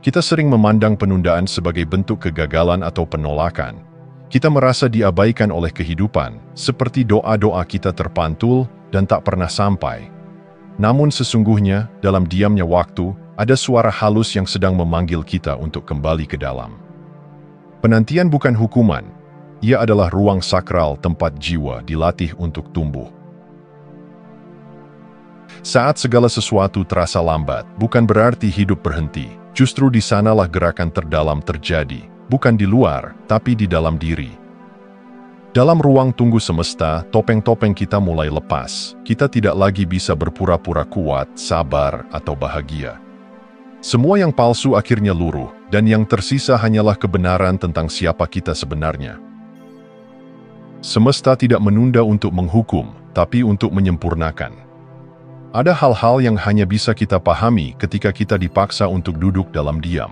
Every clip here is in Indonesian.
Kita sering memandang penundaan sebagai bentuk kegagalan atau penolakan. Kita merasa diabaikan oleh kehidupan, seperti doa-doa kita terpantul dan tak pernah sampai. Namun sesungguhnya, dalam diamnya waktu, ada suara halus yang sedang memanggil kita untuk kembali ke dalam. Penantian bukan hukuman. Ia adalah ruang sakral tempat jiwa dilatih untuk tumbuh. Saat segala sesuatu terasa lambat, bukan berarti hidup berhenti. Justru di sanalah gerakan terdalam terjadi, bukan di luar, tapi di dalam diri. Dalam ruang tunggu semesta, topeng-topeng kita mulai lepas. Kita tidak lagi bisa berpura-pura kuat, sabar, atau bahagia. Semua yang palsu akhirnya luruh, dan yang tersisa hanyalah kebenaran tentang siapa kita sebenarnya. Semesta tidak menunda untuk menghukum, tapi untuk menyempurnakan. Ada hal-hal yang hanya bisa kita pahami ketika kita dipaksa untuk duduk dalam diam.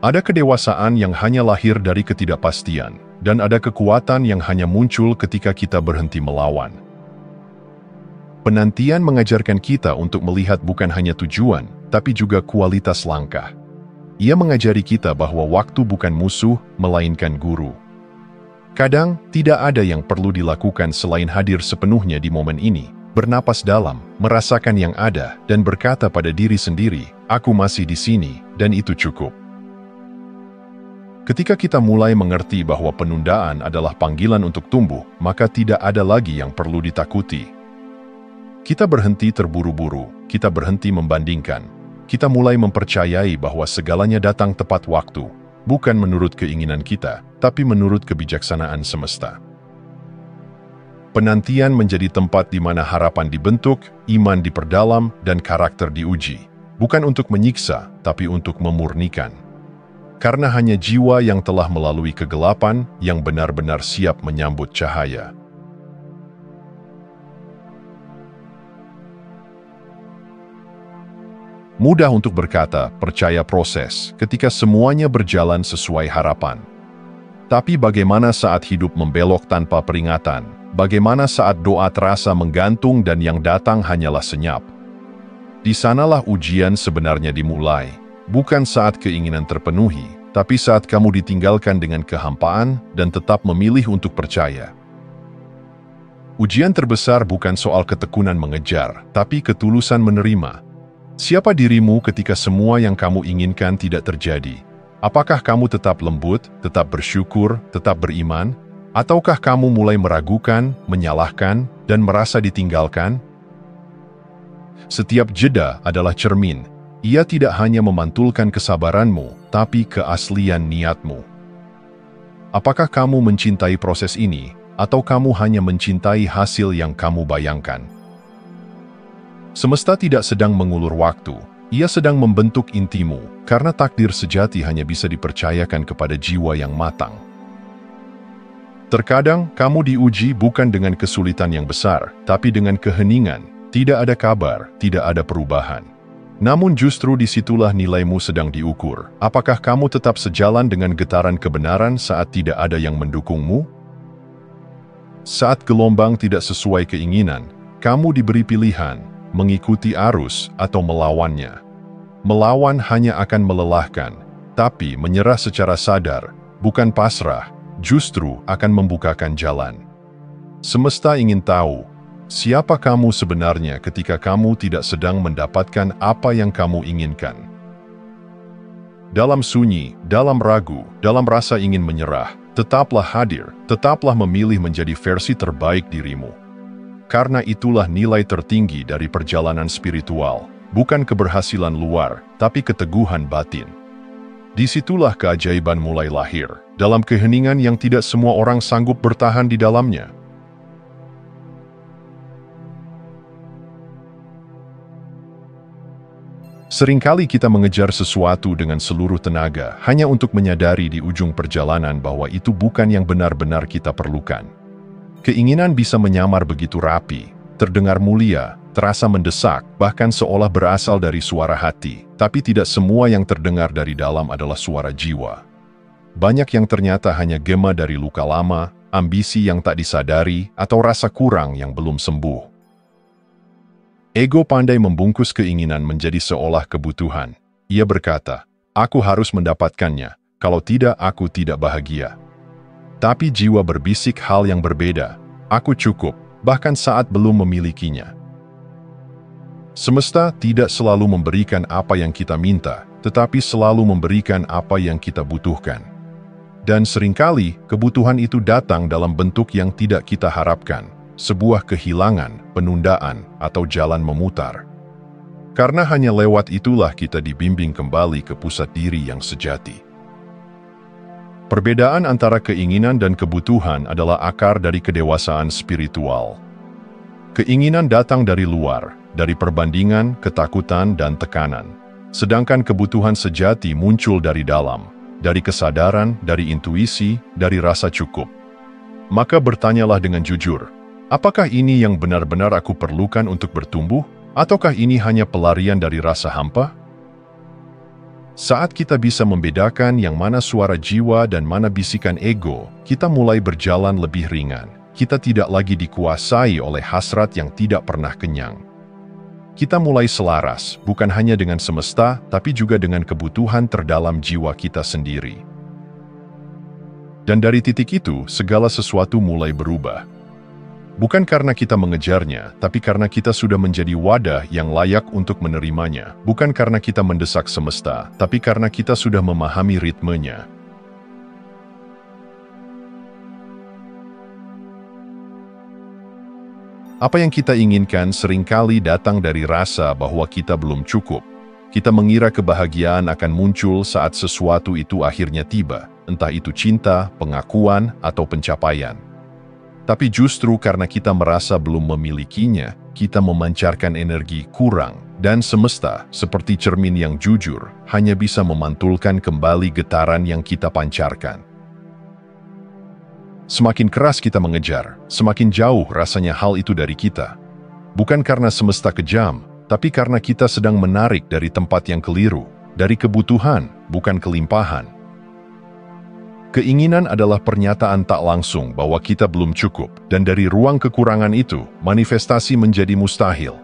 Ada kedewasaan yang hanya lahir dari ketidakpastian, dan ada kekuatan yang hanya muncul ketika kita berhenti melawan. Penantian mengajarkan kita untuk melihat bukan hanya tujuan, tapi juga kualitas langkah. Ia mengajari kita bahwa waktu bukan musuh, melainkan guru. Kadang, tidak ada yang perlu dilakukan selain hadir sepenuhnya di momen ini. Bernapas dalam, merasakan yang ada, dan berkata pada diri sendiri, "Aku masih di sini," dan itu cukup. Ketika kita mulai mengerti bahwa penundaan adalah panggilan untuk tumbuh, maka tidak ada lagi yang perlu ditakuti. Kita berhenti terburu-buru, kita berhenti membandingkan. Kita mulai mempercayai bahwa segalanya datang tepat waktu, bukan menurut keinginan kita, tapi menurut kebijaksanaan semesta. Penantian menjadi tempat di mana harapan dibentuk, iman diperdalam, dan karakter diuji. Bukan untuk menyiksa, tapi untuk memurnikan. Karena hanya jiwa yang telah melalui kegelapan yang benar-benar siap menyambut cahaya. Mudah untuk berkata, percaya proses, ketika semuanya berjalan sesuai harapan. Tapi bagaimana saat hidup membelok tanpa peringatan? Bagaimana saat doa terasa menggantung dan yang datang hanyalah senyap? Di sanalah ujian sebenarnya dimulai, bukan saat keinginan terpenuhi, tapi saat kamu ditinggalkan dengan kehampaan dan tetap memilih untuk percaya. Ujian terbesar bukan soal ketekunan mengejar, tapi ketulusan menerima. Siapa dirimu ketika semua yang kamu inginkan tidak terjadi? Apakah kamu tetap lembut, tetap bersyukur, tetap beriman? Ataukah kamu mulai meragukan, menyalahkan, dan merasa ditinggalkan? Setiap jeda adalah cermin. Ia tidak hanya memantulkan kesabaranmu, tapi keaslian niatmu. Apakah kamu mencintai proses ini, atau kamu hanya mencintai hasil yang kamu bayangkan? Semesta tidak sedang mengulur waktu. Ia sedang membentuk intimu, karena takdir sejati hanya bisa dipercayakan kepada jiwa yang matang. Terkadang, kamu diuji bukan dengan kesulitan yang besar, tapi dengan keheningan. Tidak ada kabar, tidak ada perubahan. Namun justru disitulah nilaimu sedang diukur. Apakah kamu tetap sejalan dengan getaran kebenaran saat tidak ada yang mendukungmu? Saat gelombang tidak sesuai keinginan, kamu diberi pilihan, mengikuti arus atau melawannya. Melawan hanya akan melelahkan, tapi menyerah secara sadar, bukan pasrah, justru akan membukakan jalan. Semesta ingin tahu, siapa kamu sebenarnya ketika kamu tidak sedang mendapatkan apa yang kamu inginkan. Dalam sunyi, dalam ragu, dalam rasa ingin menyerah, tetaplah hadir, tetaplah memilih menjadi versi terbaik dirimu. Karena itulah nilai tertinggi dari perjalanan spiritual, bukan keberhasilan luar, tapi keteguhan batin. Disitulah keajaiban mulai lahir, dalam keheningan yang tidak semua orang sanggup bertahan di dalamnya. Seringkali kita mengejar sesuatu dengan seluruh tenaga, hanya untuk menyadari di ujung perjalanan bahwa itu bukan yang benar-benar kita perlukan. Keinginan bisa menyamar begitu rapi, terdengar mulia, terasa mendesak, bahkan seolah berasal dari suara hati. Tapi tidak semua yang terdengar dari dalam adalah suara jiwa. Banyak yang ternyata hanya gema dari luka lama, ambisi yang tak disadari, atau rasa kurang yang belum sembuh. Ego pandai membungkus keinginan menjadi seolah kebutuhan. Ia berkata, Aku harus mendapatkannya, kalau tidak aku tidak bahagia. Tapi jiwa berbisik hal yang berbeda. Aku cukup, bahkan saat belum memilikinya. Semesta tidak selalu memberikan apa yang kita minta, tetapi selalu memberikan apa yang kita butuhkan. Dan seringkali, kebutuhan itu datang dalam bentuk yang tidak kita harapkan, sebuah kehilangan, penundaan, atau jalan memutar. Karena hanya lewat itulah kita dibimbing kembali ke pusat diri yang sejati. Perbedaan antara keinginan dan kebutuhan adalah akar dari kedewasaan spiritual. Keinginan datang dari luar, dari perbandingan, ketakutan, dan tekanan. Sedangkan kebutuhan sejati muncul dari dalam, dari kesadaran, dari intuisi, dari rasa cukup. Maka bertanyalah dengan jujur, apakah ini yang benar-benar aku perlukan untuk bertumbuh, ataukah ini hanya pelarian dari rasa hampa? Saat kita bisa membedakan yang mana suara jiwa dan mana bisikan ego, kita mulai berjalan lebih ringan. Kita tidak lagi dikuasai oleh hasrat yang tidak pernah kenyang. Kita mulai selaras, bukan hanya dengan semesta, tapi juga dengan kebutuhan terdalam jiwa kita sendiri. Dan dari titik itu, segala sesuatu mulai berubah. Bukan karena kita mengejarnya, tapi karena kita sudah menjadi wadah yang layak untuk menerimanya. Bukan karena kita mendesak semesta, tapi karena kita sudah memahami ritmenya. Apa yang kita inginkan seringkali datang dari rasa bahwa kita belum cukup. Kita mengira kebahagiaan akan muncul saat sesuatu itu akhirnya tiba, entah itu cinta, pengakuan, atau pencapaian. Tapi justru karena kita merasa belum memilikinya, kita memancarkan energi kurang, dan semesta, seperti cermin yang jujur, hanya bisa memantulkan kembali getaran yang kita pancarkan. Semakin keras kita mengejar, semakin jauh rasanya hal itu dari kita. Bukan karena semesta kejam, tapi karena kita sedang menarik dari tempat yang keliru, dari kebutuhan, bukan kelimpahan. Keinginan adalah pernyataan tak langsung bahwa kita belum cukup, dan dari ruang kekurangan itu, manifestasi menjadi mustahil.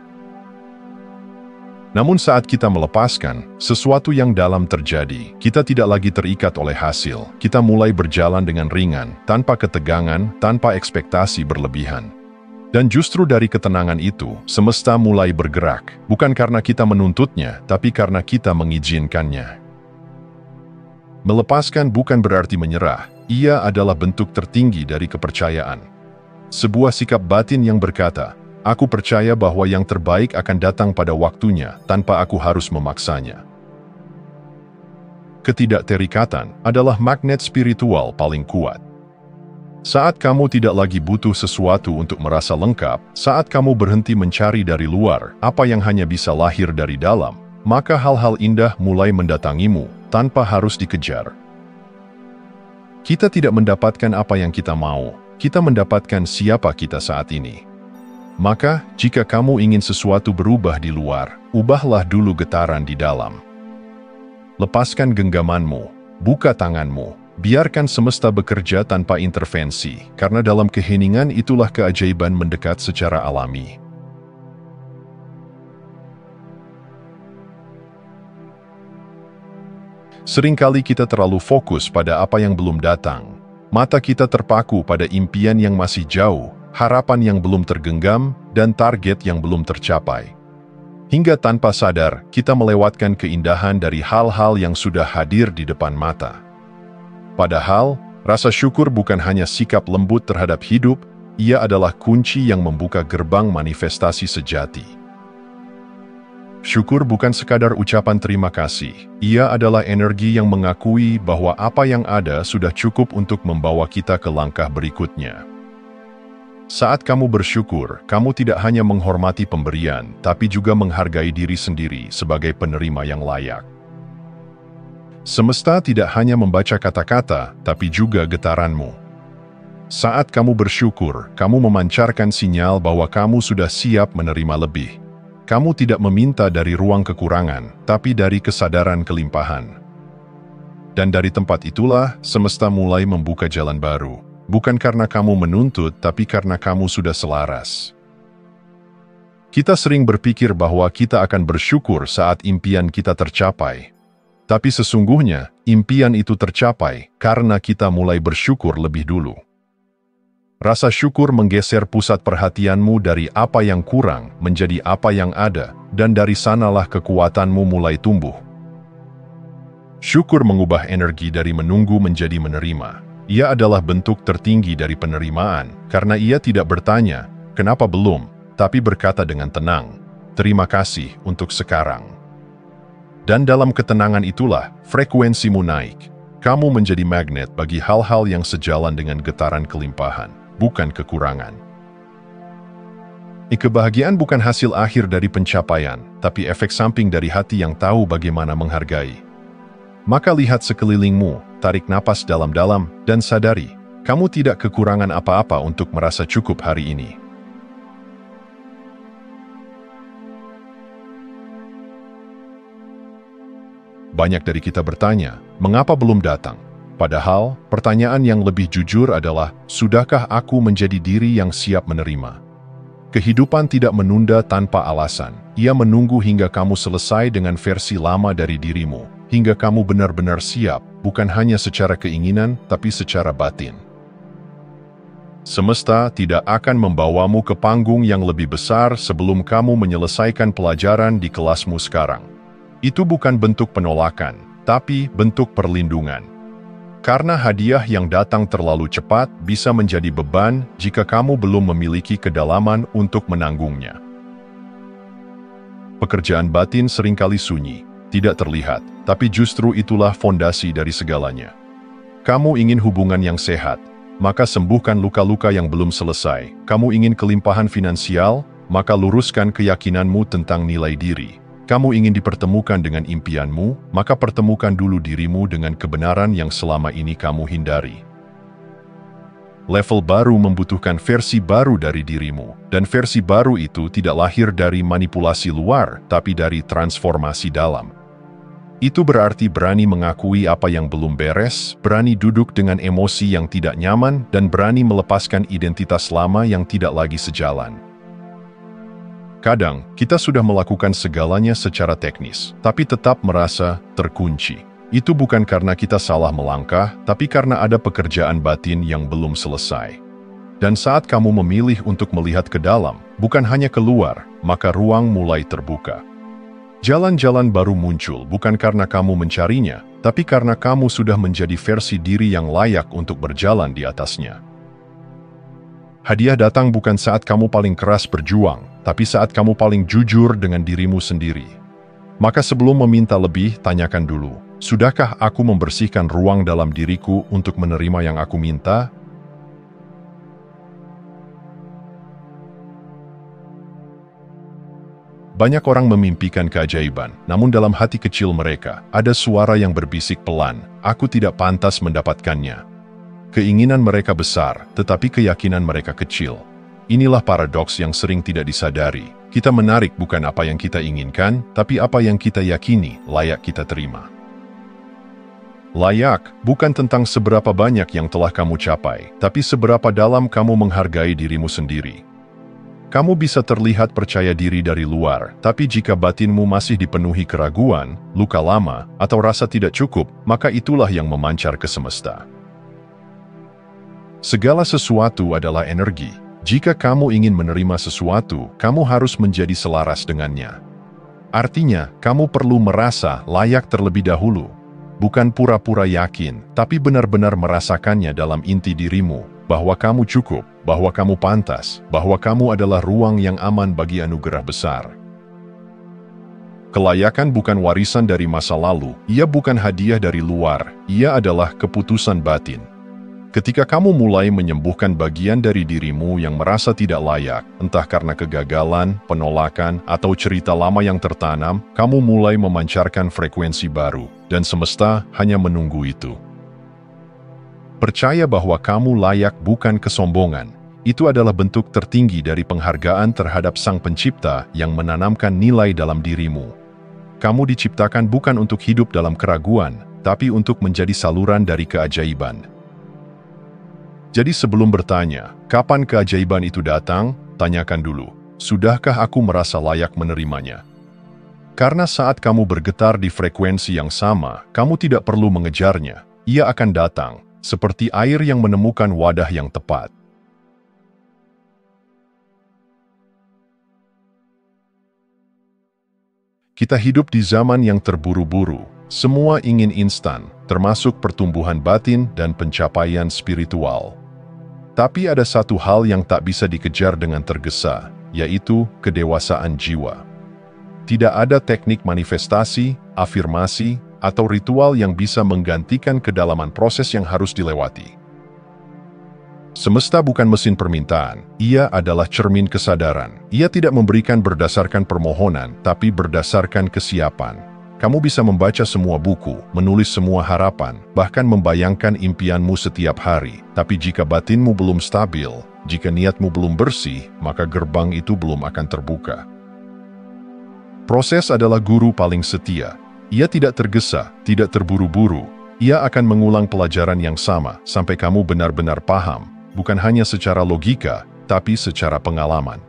Namun saat kita melepaskan, sesuatu yang dalam terjadi, kita tidak lagi terikat oleh hasil. Kita mulai berjalan dengan ringan, tanpa ketegangan, tanpa ekspektasi berlebihan. Dan justru dari ketenangan itu, semesta mulai bergerak, bukan karena kita menuntutnya, tapi karena kita mengizinkannya. Melepaskan bukan berarti menyerah, ia adalah bentuk tertinggi dari kepercayaan. Sebuah sikap batin yang berkata, aku percaya bahwa yang terbaik akan datang pada waktunya tanpa aku harus memaksanya. Ketidakterikatan adalah magnet spiritual paling kuat. Saat kamu tidak lagi butuh sesuatu untuk merasa lengkap, saat kamu berhenti mencari dari luar apa yang hanya bisa lahir dari dalam, maka hal-hal indah mulai mendatangimu tanpa harus dikejar. Kita tidak mendapatkan apa yang kita mau, kita mendapatkan siapa kita saat ini. Maka, jika kamu ingin sesuatu berubah di luar, ubahlah dulu getaran di dalam. Lepaskan genggamanmu, buka tanganmu, biarkan semesta bekerja tanpa intervensi, karena dalam keheningan itulah keajaiban mendekat secara alami. Seringkali kita terlalu fokus pada apa yang belum datang. Mata kita terpaku pada impian yang masih jauh, harapan yang belum tergenggam, dan target yang belum tercapai. Hingga tanpa sadar, kita melewatkan keindahan dari hal-hal yang sudah hadir di depan mata. Padahal, rasa syukur bukan hanya sikap lembut terhadap hidup, ia adalah kunci yang membuka gerbang manifestasi sejati. Syukur bukan sekadar ucapan terima kasih, ia adalah energi yang mengakui bahwa apa yang ada sudah cukup untuk membawa kita ke langkah berikutnya. Saat kamu bersyukur, kamu tidak hanya menghormati pemberian, tapi juga menghargai diri sendiri sebagai penerima yang layak. Semesta tidak hanya membaca kata-kata, tapi juga getaranmu. Saat kamu bersyukur, kamu memancarkan sinyal bahwa kamu sudah siap menerima lebih. Kamu tidak meminta dari ruang kekurangan, tapi dari kesadaran kelimpahan. Dan dari tempat itulah, semesta mulai membuka jalan baru. Bukan karena kamu menuntut, tapi karena kamu sudah selaras. Kita sering berpikir bahwa kita akan bersyukur saat impian kita tercapai. Tapi sesungguhnya, impian itu tercapai karena kita mulai bersyukur lebih dulu. Rasa syukur menggeser pusat perhatianmu dari apa yang kurang menjadi apa yang ada, dan dari sanalah kekuatanmu mulai tumbuh. Syukur mengubah energi dari menunggu menjadi menerima. Ia adalah bentuk tertinggi dari penerimaan, karena ia tidak bertanya, "Kenapa belum?" tapi berkata dengan tenang, "Terima kasih untuk sekarang." Dan dalam ketenangan itulah, frekuensimu naik. Kamu menjadi magnet bagi hal-hal yang sejalan dengan getaran kelimpahan, bukan kekurangan. Kebahagiaan bukan hasil akhir dari pencapaian, tapi efek samping dari hati yang tahu bagaimana menghargai. Maka lihat sekelilingmu, tarik napas dalam-dalam, dan sadari, kamu tidak kekurangan apa-apa untuk merasa cukup hari ini. Banyak dari kita bertanya, mengapa belum datang? Padahal, pertanyaan yang lebih jujur adalah, sudahkah aku menjadi diri yang siap menerima? Kehidupan tidak menunda tanpa alasan. Ia menunggu hingga kamu selesai dengan versi lama dari dirimu, hingga kamu benar-benar siap, bukan hanya secara keinginan, tapi secara batin. Semesta tidak akan membawamu ke panggung yang lebih besar sebelum kamu menyelesaikan pelajaran di kelasmu sekarang. Itu bukan bentuk penolakan, tapi bentuk perlindungan. Karena hadiah yang datang terlalu cepat bisa menjadi beban jika kamu belum memiliki kedalaman untuk menanggungnya. Pekerjaan batin seringkali sunyi, tidak terlihat, tapi justru itulah fondasi dari segalanya. Kamu ingin hubungan yang sehat, maka sembuhkan luka-luka yang belum selesai. Kamu ingin kelimpahan finansial, maka luruskan keyakinanmu tentang nilai diri. Kamu ingin dipertemukan dengan impianmu, maka pertemukan dulu dirimu dengan kebenaran yang selama ini kamu hindari. Level baru membutuhkan versi baru dari dirimu, dan versi baru itu tidak lahir dari manipulasi luar, tapi dari transformasi dalam. Itu berarti berani mengakui apa yang belum beres, berani duduk dengan emosi yang tidak nyaman, dan berani melepaskan identitas lama yang tidak lagi sejalan. Kadang, kita sudah melakukan segalanya secara teknis, tapi tetap merasa terkunci. Itu bukan karena kita salah melangkah, tapi karena ada pekerjaan batin yang belum selesai. Dan saat kamu memilih untuk melihat ke dalam, bukan hanya keluar, maka ruang mulai terbuka. Jalan-jalan baru muncul bukan karena kamu mencarinya, tapi karena kamu sudah menjadi versi diri yang layak untuk berjalan di atasnya. Hadiah datang bukan saat kamu paling keras berjuang, tapi saat kamu paling jujur dengan dirimu sendiri. Maka sebelum meminta lebih, tanyakan dulu, sudahkah aku membersihkan ruang dalam diriku untuk menerima yang aku minta? Banyak orang memimpikan keajaiban, namun dalam hati kecil mereka, ada suara yang berbisik pelan, aku tidak pantas mendapatkannya. Keinginan mereka besar, tetapi keyakinan mereka kecil. Inilah paradoks yang sering tidak disadari. Kita menarik bukan apa yang kita inginkan, tapi apa yang kita yakini layak kita terima. Layak bukan tentang seberapa banyak yang telah kamu capai, tapi seberapa dalam kamu menghargai dirimu sendiri. Kamu bisa terlihat percaya diri dari luar, tapi jika batinmu masih dipenuhi keraguan, luka lama, atau rasa tidak cukup, maka itulah yang memancar ke semesta. Segala sesuatu adalah energi. Jika kamu ingin menerima sesuatu, kamu harus menjadi selaras dengannya. Artinya, kamu perlu merasa layak terlebih dahulu. Bukan pura-pura yakin, tapi benar-benar merasakannya dalam inti dirimu, bahwa kamu cukup, bahwa kamu pantas, bahwa kamu adalah ruang yang aman bagi anugerah besar. Kelayakan bukan warisan dari masa lalu, ia bukan hadiah dari luar, ia adalah keputusan batin. Ketika kamu mulai menyembuhkan bagian dari dirimu yang merasa tidak layak, entah karena kegagalan, penolakan, atau cerita lama yang tertanam, kamu mulai memancarkan frekuensi baru, dan semesta hanya menunggu itu. Percaya bahwa kamu layak bukan kesombongan. Itu adalah bentuk tertinggi dari penghargaan terhadap Sang Pencipta yang menanamkan nilai dalam dirimu. Kamu diciptakan bukan untuk hidup dalam keraguan, tapi untuk menjadi saluran dari keajaiban. Jadi sebelum bertanya, kapan keajaiban itu datang, tanyakan dulu, sudahkah aku merasa layak menerimanya? Karena saat kamu bergetar di frekuensi yang sama, kamu tidak perlu mengejarnya. Ia akan datang, seperti air yang menemukan wadah yang tepat. Kita hidup di zaman yang terburu-buru. Semua ingin instan, termasuk pertumbuhan batin dan pencapaian spiritual. Tapi ada satu hal yang tak bisa dikejar dengan tergesa, yaitu kedewasaan jiwa. Tidak ada teknik manifestasi, afirmasi, atau ritual yang bisa menggantikan kedalaman proses yang harus dilewati. Semesta bukan mesin permintaan, ia adalah cermin kesadaran. Ia tidak memberikan berdasarkan permohonan, tapi berdasarkan kesiapan. Kamu bisa membaca semua buku, menulis semua harapan, bahkan membayangkan impianmu setiap hari. Tapi jika batinmu belum stabil, jika niatmu belum bersih, maka gerbang itu belum akan terbuka. Proses adalah guru paling setia. Ia tidak tergesa, tidak terburu-buru. Ia akan mengulang pelajaran yang sama sampai kamu benar-benar paham. Bukan hanya secara logika, tapi secara pengalaman.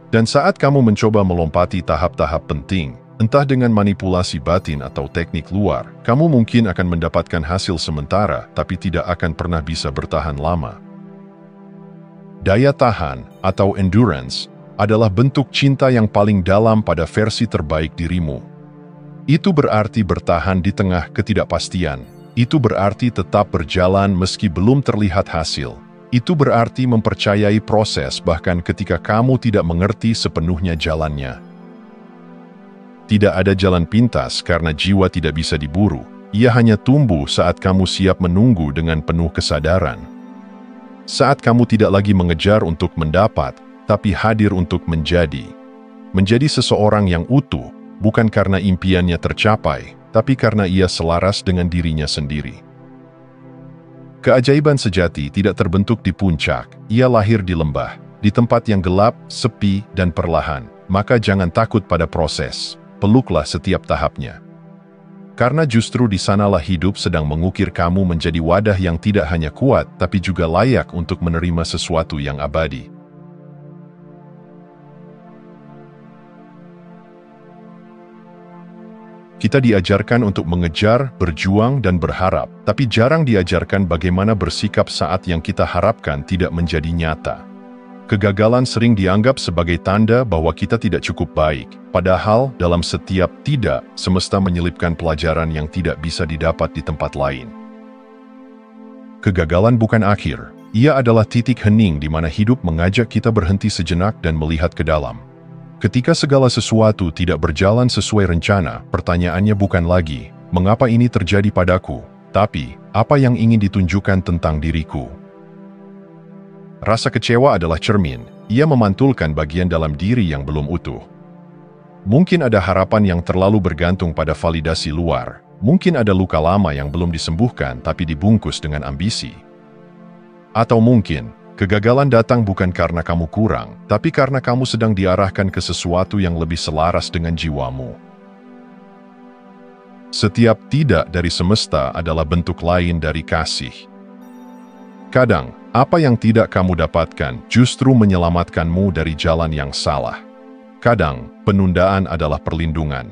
Dan saat kamu mencoba melompati tahap-tahap penting, entah dengan manipulasi batin atau teknik luar, kamu mungkin akan mendapatkan hasil sementara, tapi tidak akan pernah bisa bertahan lama. Daya tahan, atau endurance, adalah bentuk cinta yang paling dalam pada versi terbaik dirimu. Itu berarti bertahan di tengah ketidakpastian. Itu berarti tetap berjalan meski belum terlihat hasil. Itu berarti mempercayai proses bahkan ketika kamu tidak mengerti sepenuhnya jalannya. Tidak ada jalan pintas karena jiwa tidak bisa diburu. Ia hanya tumbuh saat kamu siap menunggu dengan penuh kesadaran. Saat kamu tidak lagi mengejar untuk mendapat, tapi hadir untuk menjadi. Menjadi seseorang yang utuh, bukan karena impiannya tercapai, tapi karena ia selaras dengan dirinya sendiri. Keajaiban sejati tidak terbentuk di puncak, ia lahir di lembah, di tempat yang gelap, sepi, dan perlahan. Maka jangan takut pada proses, peluklah setiap tahapnya. Karena justru di sanalah hidup sedang mengukir kamu menjadi wadah yang tidak hanya kuat, tapi juga layak untuk menerima sesuatu yang abadi. Kita diajarkan untuk mengejar, berjuang, dan berharap, tapi jarang diajarkan bagaimana bersikap saat yang kita harapkan tidak menjadi nyata. Kegagalan sering dianggap sebagai tanda bahwa kita tidak cukup baik, padahal dalam setiap tidak, semesta menyelipkan pelajaran yang tidak bisa didapat di tempat lain. Kegagalan bukan akhir, ia adalah titik hening di mana hidup mengajak kita berhenti sejenak dan melihat ke dalam. Ketika segala sesuatu tidak berjalan sesuai rencana, pertanyaannya bukan lagi, mengapa ini terjadi padaku, tapi, apa yang ingin ditunjukkan tentang diriku? Rasa kecewa adalah cermin, ia memantulkan bagian dalam diri yang belum utuh. Mungkin ada harapan yang terlalu bergantung pada validasi luar, mungkin ada luka lama yang belum disembuhkan tapi dibungkus dengan ambisi. Atau mungkin, kegagalan datang bukan karena kamu kurang, tapi karena kamu sedang diarahkan ke sesuatu yang lebih selaras dengan jiwamu. Setiap tidak dari semesta adalah bentuk lain dari kasih. Kadang, apa yang tidak kamu dapatkan justru menyelamatkanmu dari jalan yang salah. Kadang, penundaan adalah perlindungan.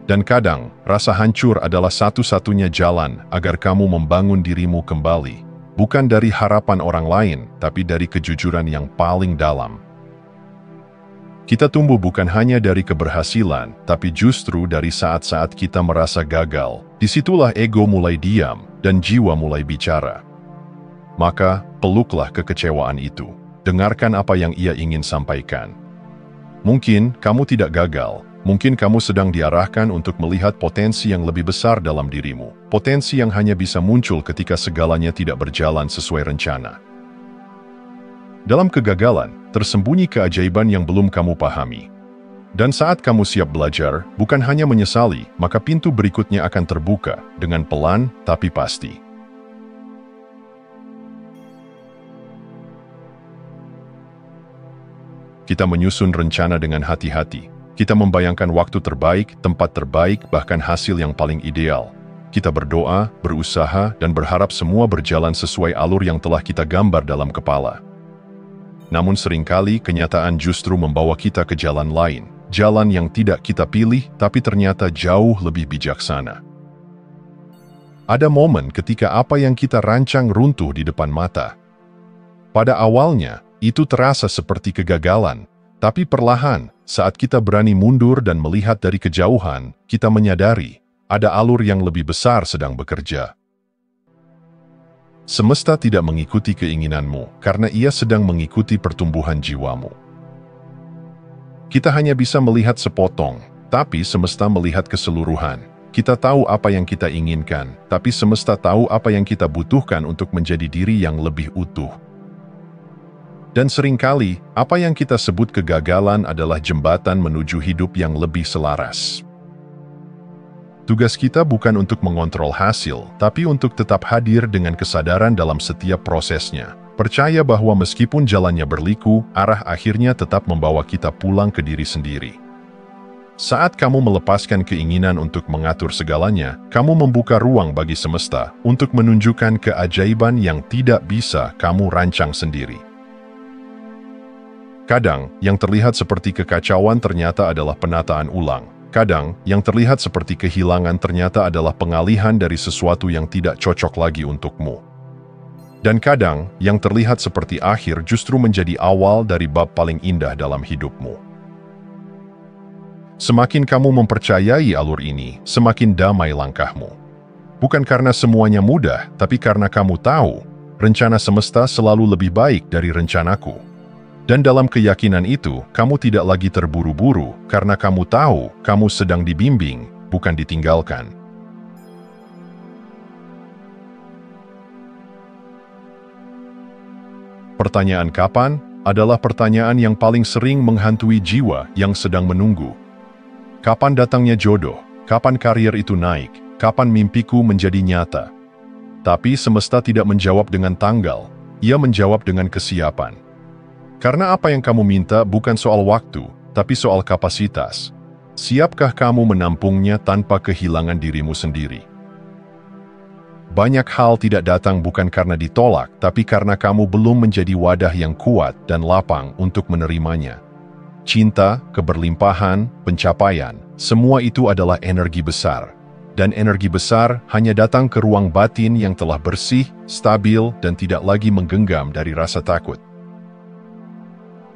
Dan kadang, rasa hancur adalah satu-satunya jalan agar kamu membangun dirimu kembali. Bukan dari harapan orang lain, tapi dari kejujuran yang paling dalam. Kita tumbuh bukan hanya dari keberhasilan, tapi justru dari saat-saat kita merasa gagal. Disitulah ego mulai diam, dan jiwa mulai bicara. Maka, peluklah kekecewaan itu. Dengarkan apa yang ia ingin sampaikan. Mungkin kamu tidak gagal. Mungkin kamu sedang diarahkan untuk melihat potensi yang lebih besar dalam dirimu. Potensi yang hanya bisa muncul ketika segalanya tidak berjalan sesuai rencana. Dalam kegagalan, tersembunyi keajaiban yang belum kamu pahami. Dan saat kamu siap belajar, bukan hanya menyesali, maka pintu berikutnya akan terbuka, dengan pelan tapi pasti. Kita menyusun rencana dengan hati-hati. Kita membayangkan waktu terbaik, tempat terbaik, bahkan hasil yang paling ideal. Kita berdoa, berusaha, dan berharap semua berjalan sesuai alur yang telah kita gambar dalam kepala. Namun seringkali kenyataan justru membawa kita ke jalan lain. jalan yang tidak kita pilih tapi ternyata jauh lebih bijaksana. Ada momen ketika apa yang kita rancang runtuh di depan mata. Pada awalnya, itu terasa seperti kegagalan, tapi perlahan, saat kita berani mundur dan melihat dari kejauhan, kita menyadari ada alur yang lebih besar sedang bekerja. Semesta tidak mengikuti keinginanmu karena ia sedang mengikuti pertumbuhan jiwamu. Kita hanya bisa melihat sepotong, tapi semesta melihat keseluruhan. Kita tahu apa yang kita inginkan, tapi semesta tahu apa yang kita butuhkan untuk menjadi diri yang lebih utuh. Dan seringkali, apa yang kita sebut kegagalan adalah jembatan menuju hidup yang lebih selaras. Tugas kita bukan untuk mengontrol hasil, tapi untuk tetap hadir dengan kesadaran dalam setiap prosesnya. Percaya bahwa meskipun jalannya berliku, arah akhirnya tetap membawa kita pulang ke diri sendiri. Saat kamu melepaskan keinginan untuk mengatur segalanya, kamu membuka ruang bagi semesta untuk menunjukkan keajaiban yang tidak bisa kamu rancang sendiri. Kadang, yang terlihat seperti kekacauan ternyata adalah penataan ulang. Kadang, yang terlihat seperti kehilangan ternyata adalah pengalihan dari sesuatu yang tidak cocok lagi untukmu. Dan kadang, yang terlihat seperti akhir justru menjadi awal dari bab paling indah dalam hidupmu. Semakin kamu mempercayai alur ini, semakin damai langkahmu. Bukan karena semuanya mudah, tapi karena kamu tahu, rencana semesta selalu lebih baik dari rencanaku. Dan dalam keyakinan itu, kamu tidak lagi terburu-buru karena kamu tahu kamu sedang dibimbing, bukan ditinggalkan. Pertanyaan kapan adalah pertanyaan yang paling sering menghantui jiwa yang sedang menunggu. Kapan datangnya jodoh? Kapan karir itu naik? Kapan mimpiku menjadi nyata? Tapi semesta tidak menjawab dengan tanggal, ia menjawab dengan kesiapan. Karena apa yang kamu minta bukan soal waktu, tapi soal kapasitas. Siapkah kamu menampungnya tanpa kehilangan dirimu sendiri? Banyak hal tidak datang bukan karena ditolak, tapi karena kamu belum menjadi wadah yang kuat dan lapang untuk menerimanya. Cinta, keberlimpahan, pencapaian, semua itu adalah energi besar. Dan energi besar hanya datang ke ruang batin yang telah bersih, stabil, dan tidak lagi menggenggam dari rasa takut.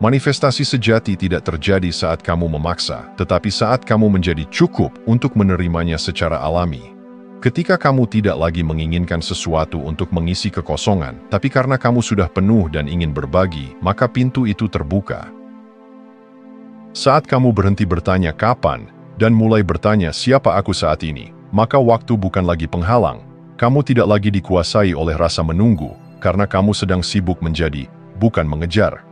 Manifestasi sejati tidak terjadi saat kamu memaksa, tetapi saat kamu menjadi cukup untuk menerimanya secara alami. Ketika kamu tidak lagi menginginkan sesuatu untuk mengisi kekosongan, tapi karena kamu sudah penuh dan ingin berbagi, maka pintu itu terbuka. Saat kamu berhenti bertanya kapan, dan mulai bertanya siapa aku saat ini, maka waktu bukan lagi penghalang. Kamu tidak lagi dikuasai oleh rasa menunggu, karena kamu sedang sibuk menjadi, bukan mengejar.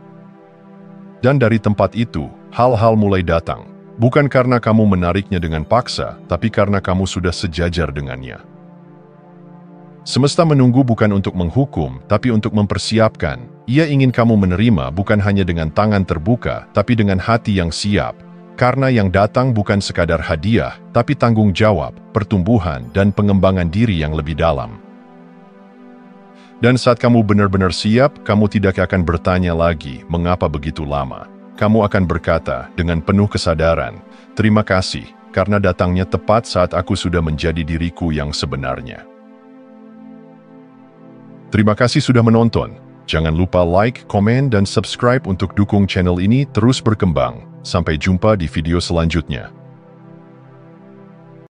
Dan dari tempat itu, hal-hal mulai datang. Bukan karena kamu menariknya dengan paksa, tapi karena kamu sudah sejajar dengannya. Semesta menunggu bukan untuk menghukum, tapi untuk mempersiapkan. Ia ingin kamu menerima bukan hanya dengan tangan terbuka, tapi dengan hati yang siap. Karena yang datang bukan sekadar hadiah, tapi tanggung jawab, pertumbuhan, dan pengembangan diri yang lebih dalam. Dan saat kamu benar-benar siap, kamu tidak akan bertanya lagi, mengapa begitu lama? Kamu akan berkata, dengan penuh kesadaran, terima kasih, karena datangnya tepat saat aku sudah menjadi diriku yang sebenarnya. Terima kasih sudah menonton. Jangan lupa like, komen, dan subscribe untuk dukung channel ini terus berkembang. Sampai jumpa di video selanjutnya.